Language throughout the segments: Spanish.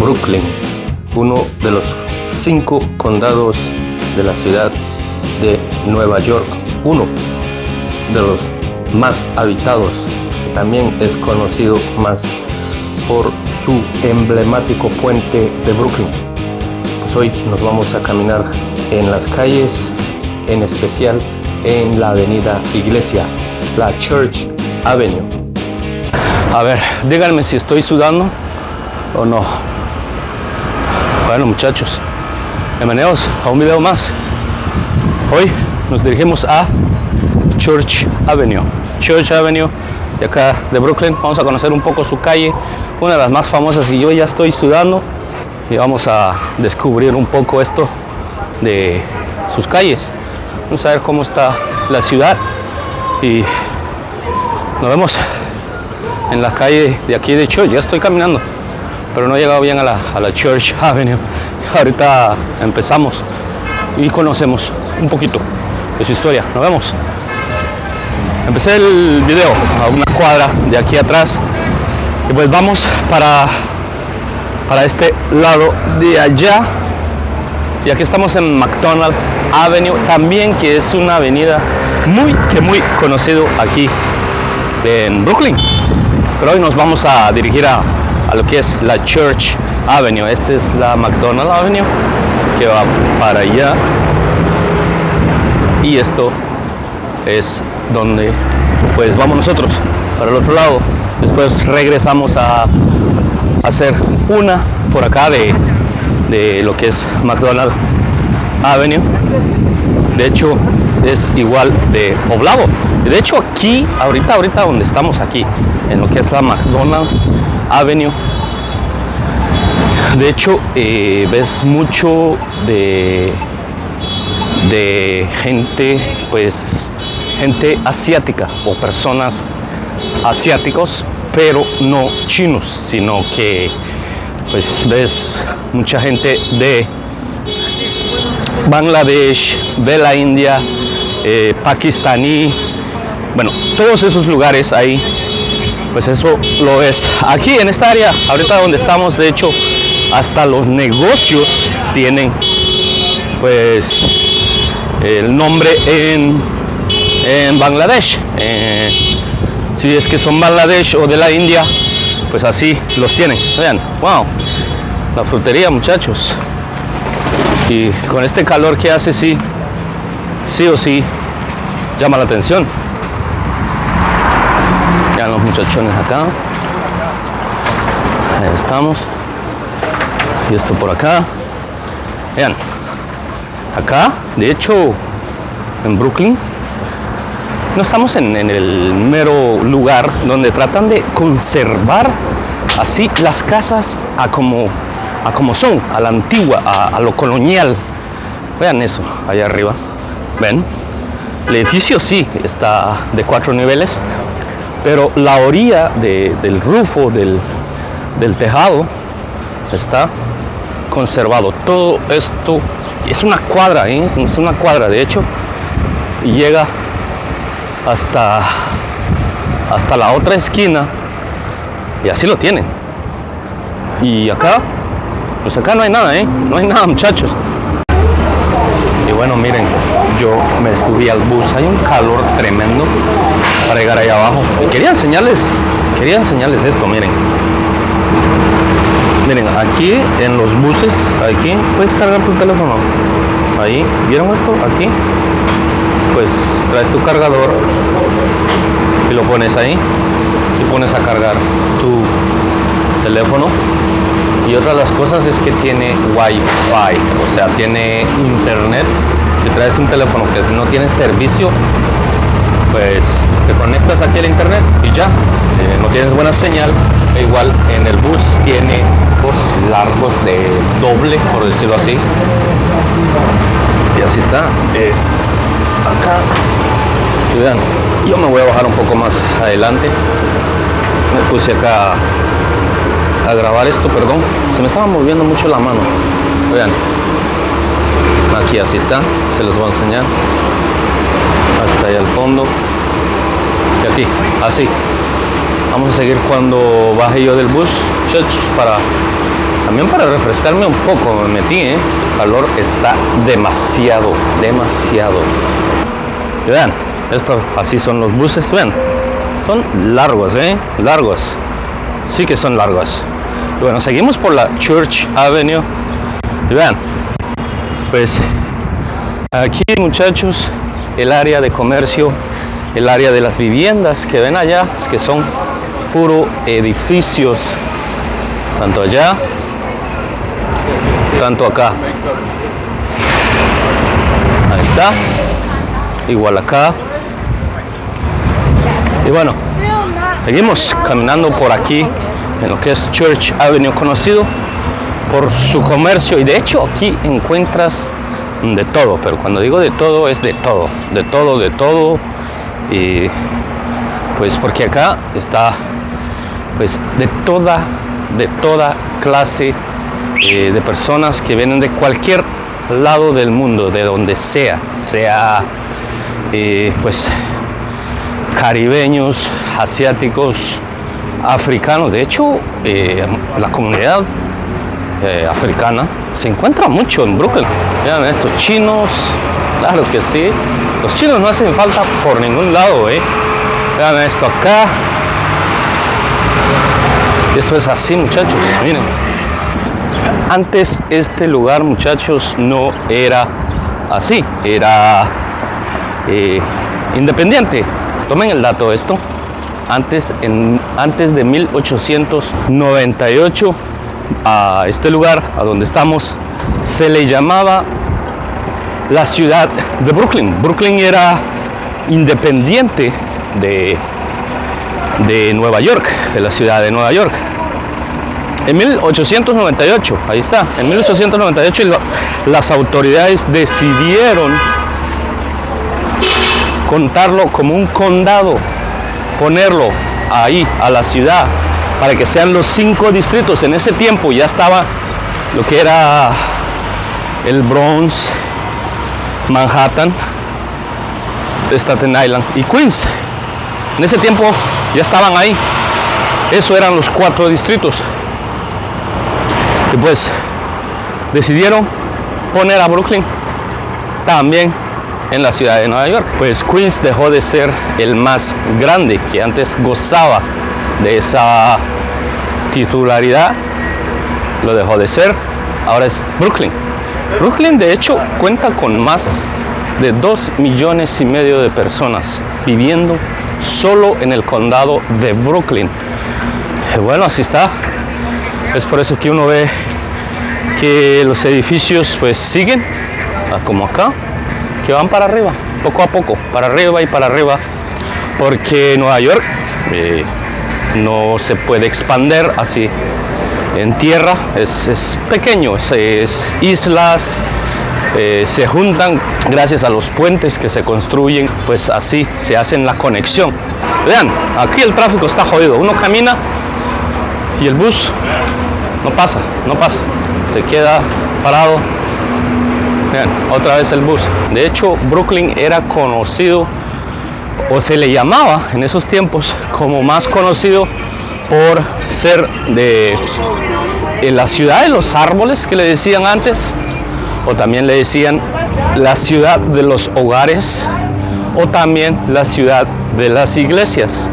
Brooklyn, uno de los 5 condados de la ciudad de Nueva York, uno de los más habitados. También es conocido más por su emblemático puente de Brooklyn. Pues hoy nos vamos a caminar en las calles, en especial en la avenida Iglesia, la Church Avenue. A ver, díganme si estoy sudando o no. Bueno, muchachos, bienvenidos a un video más. Hoy nos dirigimos a Church Avenue de acá de Brooklyn. Vamos a conocer un poco su calle, una de las más famosas, y yo ya estoy sudando, y vamos a descubrir un poco esto de sus calles. Vamos a ver cómo está la ciudad y nos vemos en la calle de aquí de Church. Ya estoy caminando, pero no he llegado bien a la Church Avenue. Ahorita empezamos y conocemos un poquito de su historia. Nos vemos. Empecé el video a una cuadra de aquí atrás y pues vamos para este lado de allá. Y aquí estamos en McDonald Avenue, también, que es una avenida muy conocido aquí en Brooklyn. Pero hoy nos vamos a dirigir a lo que es la Church Avenue. Esta es la McDonald Avenue que va para allá, y esto es donde pues vamos nosotros, para el otro lado. Después regresamos a hacer una por acá de lo que es McDonald Avenue. De hecho es igual de poblado. De hecho aquí, ahorita donde estamos aquí, en lo que es la McDonald Avenue, de hecho ves mucho de gente, pues gente asiática o personas asiáticos, pero no chinos, sino que pues ves mucha gente de Bangladesh, de la India, pakistaní, bueno, todos esos lugares ahí, pues eso lo ves. Aquí en esta área, ahorita donde estamos, de hecho, hasta los negocios tienen pues el nombre en Bangladesh. Si es que son Bangladesh o de la India, pues así los tienen. Vean, wow, la frutería, muchachos. Y con este calor que hace, sí o sí llama la atención. Vean los muchachones acá. Ahí estamos. Y esto por acá. Vean, acá, de hecho, en Brooklyn, no estamos en el mero lugar donde tratan de conservar así las casas a como son, a la antigua, a lo colonial. Vean eso, allá arriba. ¿Ven? El edificio sí está de 4 niveles, pero la orilla del rufo, del tejado, está conservado. Todo esto es una cuadra, es una cuadra, de hecho, y llega hasta la otra esquina, y así lo tienen. Y acá, pues acá no hay nada, no hay nada, muchachos. Y bueno, miren, yo me subí al bus. Hay un calor tremendo para llegar allá abajo. Y quería enseñarles esto. Miren, aquí en los buses, aquí puedes cargar tu teléfono. Ahí, ¿vieron esto? Aquí, pues traes tu cargador y lo pones ahí y pones a cargar tu teléfono. Y otra de las cosas es que tiene Wi-Fi, o sea, tiene internet. Si traes un teléfono que no tiene servicio, pues te conectas aquí al internet y ya, no tienes buena señal. E igual en el bus tiene dos largos de doble, por decirlo así. Y así está. Acá, y vean, yo me voy a bajar un poco más adelante. Me puse acá a grabar esto, perdón, se me estaba moviendo mucho la mano. Vean, aquí así está, se los voy a enseñar. Hasta allá al fondo. Y aquí, así. Vamos a seguir cuando baje yo del bus, muchachos, para También para refrescarme un poco me metí, El calor está demasiado. Y vean, así son los buses, vean. Son largos, largos. Sí que son largos. Y bueno, seguimos por la Church Avenue. Y vean, pues aquí, muchachos, el área de comercio, el área de las viviendas que ven allá, es que son puro edificios, tanto allá, tanto acá. Ahí está, igual acá. Y bueno, seguimos caminando por aquí en lo que es Church Avenue, conocido por su comercio, y de hecho aquí encuentras de todo, pero cuando digo de todo es de todo, y pues porque acá está pues de toda clase de personas que vienen de cualquier lado del mundo, de donde sea pues caribeños, asiáticos, africanos. De hecho, la comunidad africana se encuentra mucho en Brooklyn. Vean esto, chinos, claro que sí. Los chinos no hacen falta por ningún lado, Vean esto acá. Esto es así, muchachos, miren. Antes este lugar, muchachos, no era así, era independiente. Tomen el dato esto. Antes de 1898, a este lugar, a donde estamos, se le llamaba la ciudad de Brooklyn. Brooklyn era independiente de Nueva York, de la ciudad de Nueva York. En 1898, ahí está, en 1898 las autoridades decidieron contarlo como un condado, ponerlo ahí a la ciudad para que sean los 5 distritos. En ese tiempo ya estaba lo que era el Bronx, Manhattan, Staten Island y Queens. En ese tiempo ya estaban ahí. Eso eran los 4 distritos. Y pues decidieron poner a Brooklyn también en la ciudad de Nueva York. Pues Queens dejó de ser el más grande, que antes gozaba de esa titularidad, lo dejó de ser. Ahora es Brooklyn. Brooklyn, de hecho, cuenta con más de 2,5 millones de personas viviendo solo en el condado de Brooklyn. Y bueno, así está. Es por eso que uno ve que los edificios pues siguen como acá, que van para arriba, poco a poco, para arriba y para arriba, porque Nueva York no se puede expandir así en tierra, es pequeño, es islas, se juntan gracias a los puentes que se construyen, pues así se hacen la conexión. Vean, aquí el tráfico está jodido, uno camina y el bus no pasa, se queda parado. Vean, otra vez el bus. De hecho, Brooklyn era conocido, o se le llamaba en esos tiempos, como más conocido por ser de la ciudad de los árboles, que le decían antes, o también le decían la ciudad de los hogares, o también la ciudad de las iglesias.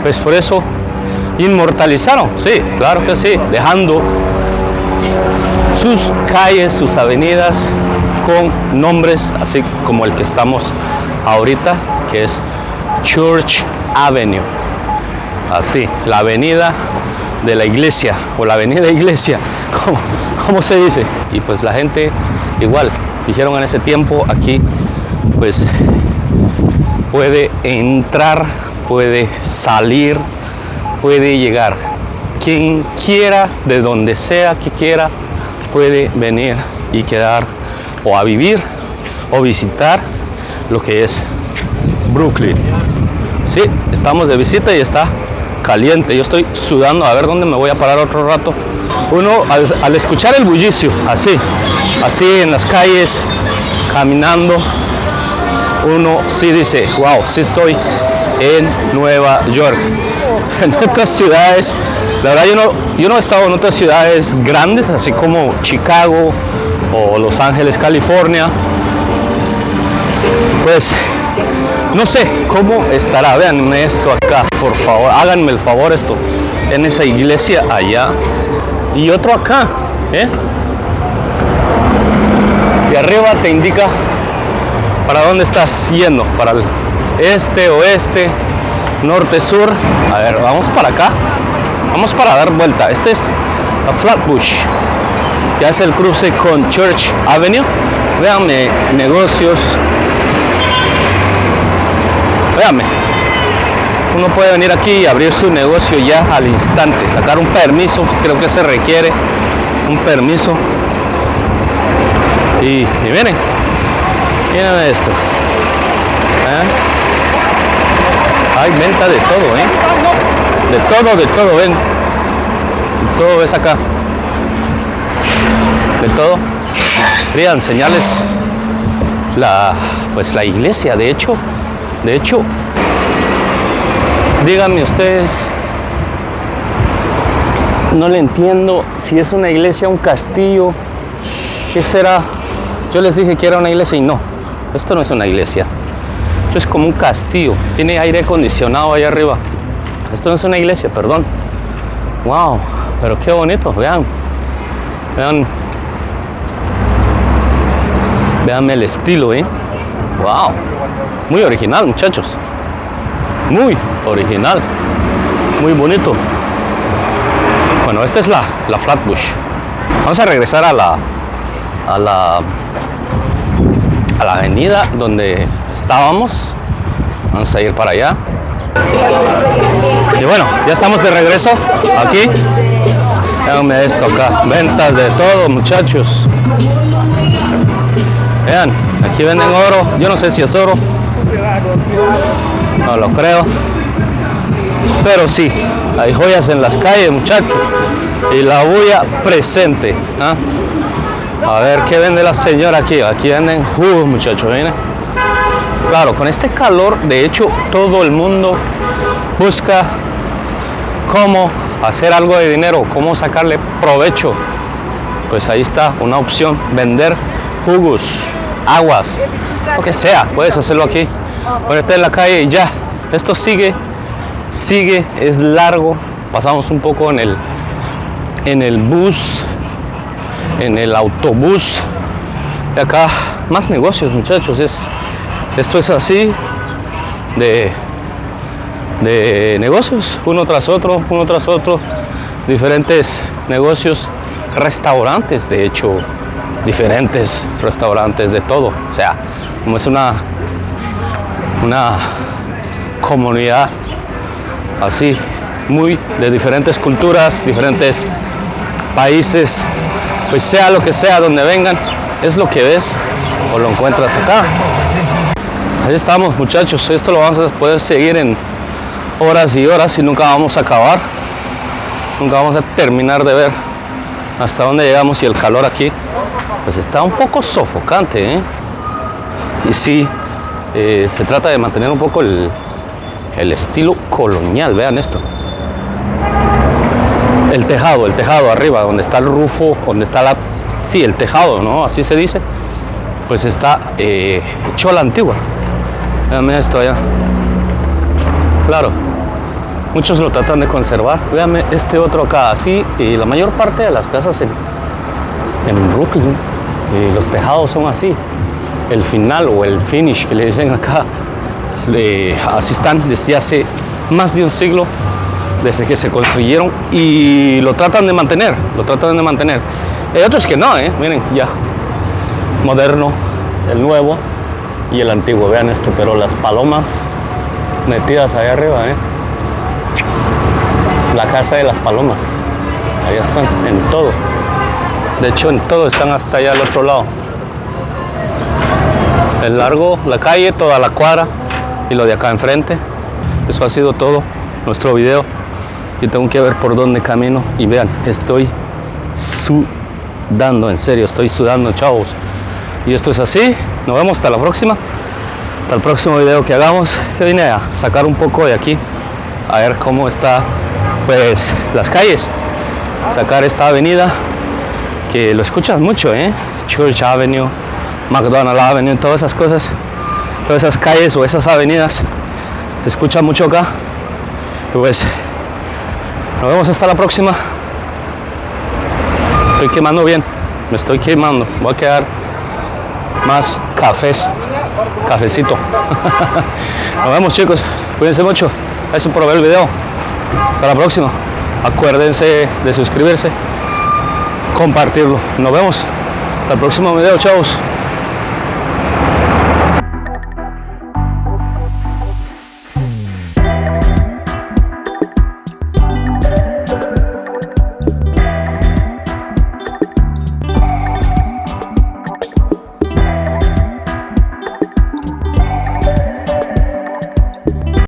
Pues por eso inmortalizaron, sí, claro que sí, dejando sus calles, sus avenidas con nombres así como el que estamos ahorita, que es Church Avenue. Así, la avenida de la iglesia, o la avenida iglesia, como se dice. Y pues la gente igual, dijeron en ese tiempo, aquí pues puede entrar, puede salir, puede llegar. Quien quiera, de donde sea que quiera, puede venir y quedar, o a vivir, o visitar lo que es Brooklyn. Sí, estamos de visita y está caliente. Yo estoy sudando, a ver dónde me voy a parar otro rato. Uno al escuchar el bullicio, así en las calles, caminando, uno sí dice, wow, sí estoy en Nueva York. En otras ciudades La verdad yo no he estado en otras ciudades grandes, así como Chicago o Los Ángeles, California. Pues no sé cómo estará. Vean esto acá, por favor, háganme el favor esto. En esa iglesia allá y otro acá, y arriba te indica para dónde estás yendo, para el este, oeste, norte, sur. A ver, vamos para acá, vamos para dar vuelta. Este es la Flatbush, que hace el cruce con Church Avenue. Véanme, negocios. Véanme, uno puede venir aquí y abrir su negocio ya al instante, sacar un permiso, creo que se requiere un permiso. Y miren esto. Hay venta de todo, de todo, ven. De todo ves acá. De todo. Quería enseñarles la iglesia, de hecho, díganme ustedes, no le entiendo si es una iglesia, un castillo, ¿qué será? Yo les dije que era una iglesia y no, esto no es una iglesia, esto es como un castillo, tiene aire acondicionado ahí arriba. Esto no es una iglesia, perdón. Wow, pero qué bonito, vean el estilo, wow, muy original, muchachos. Muy original, muy bonito. Bueno, esta es la Flatbush. Vamos a regresar a la avenida donde estábamos. Vamos a ir para allá. Y bueno, ya estamos de regreso aquí. Veanme esto acá, ventas de todo, muchachos. Vean, aquí venden oro. Yo no sé si es oro, no lo creo, pero sí, hay joyas en las calles, muchachos, y la bulla presente. A ver qué vende la señora aquí. Aquí venden jugos, muchachos, miren. Claro, con este calor, de hecho, todo el mundo busca cómo hacer algo de dinero, cómo sacarle provecho. Pues ahí está una opción, vender jugos, aguas, lo que sea, puedes hacerlo aquí. Ponerte en la calle y ya. Esto sigue, es largo. Pasamos un poco en el bus, en el autobús. Y acá más negocios, muchachos. Esto es así de negocios, uno tras otro, diferentes negocios, restaurantes, de hecho, diferentes restaurantes de todo. O sea, como es una comunidad así, muy de diferentes culturas, diferentes países, pues sea lo que sea, donde vengan, es lo que ves o lo encuentras acá. Ahí estamos, muchachos. Esto lo vamos a poder seguir en horas y horas y nunca vamos a acabar, nunca vamos a terminar de ver hasta dónde llegamos. Y el calor aquí pues está un poco sofocante, y sí, se trata de mantener un poco el estilo colonial. Vean esto, el tejado arriba, donde está el rufo, donde está el tejado, ¿no? Así se dice, pues está hecho a la antigua. Vean esto allá, claro, muchos lo tratan de conservar. Vean este otro acá, así, y la mayor parte de las casas en Brooklyn, los tejados son así. El final o el finish que le dicen acá, así están desde hace más de un siglo, desde que se construyeron, y lo tratan de mantener, Hay otros que no, miren, ya, moderno, el nuevo y el antiguo. Vean esto, pero las palomas metidas ahí arriba, la casa de las palomas, allá están, en todo. De hecho, en todo están hasta allá al otro lado. El largo, la calle, toda la cuadra y lo de acá enfrente. Eso ha sido todo nuestro video. Yo tengo que ver por dónde camino y vean, estoy sudando, en serio, estoy sudando, chavos. Y esto es así. Nos vemos hasta la próxima. Hasta el próximo video que hagamos. Que vine a sacar un poco de aquí, a ver cómo está pues las calles, sacar esta avenida que lo escuchas mucho, Church Avenue, McDonald Avenue, todas esas cosas, todas esas calles o esas avenidas se escucha mucho acá. Y pues nos vemos hasta la próxima. Estoy quemando bien, me estoy quemando, voy a quedar más cafecito. Nos vemos, chicos, cuídense mucho, gracias por ver el video, hasta la próxima. Acuérdense de suscribirse, compartirlo. Nos vemos hasta el próximo video, chavos.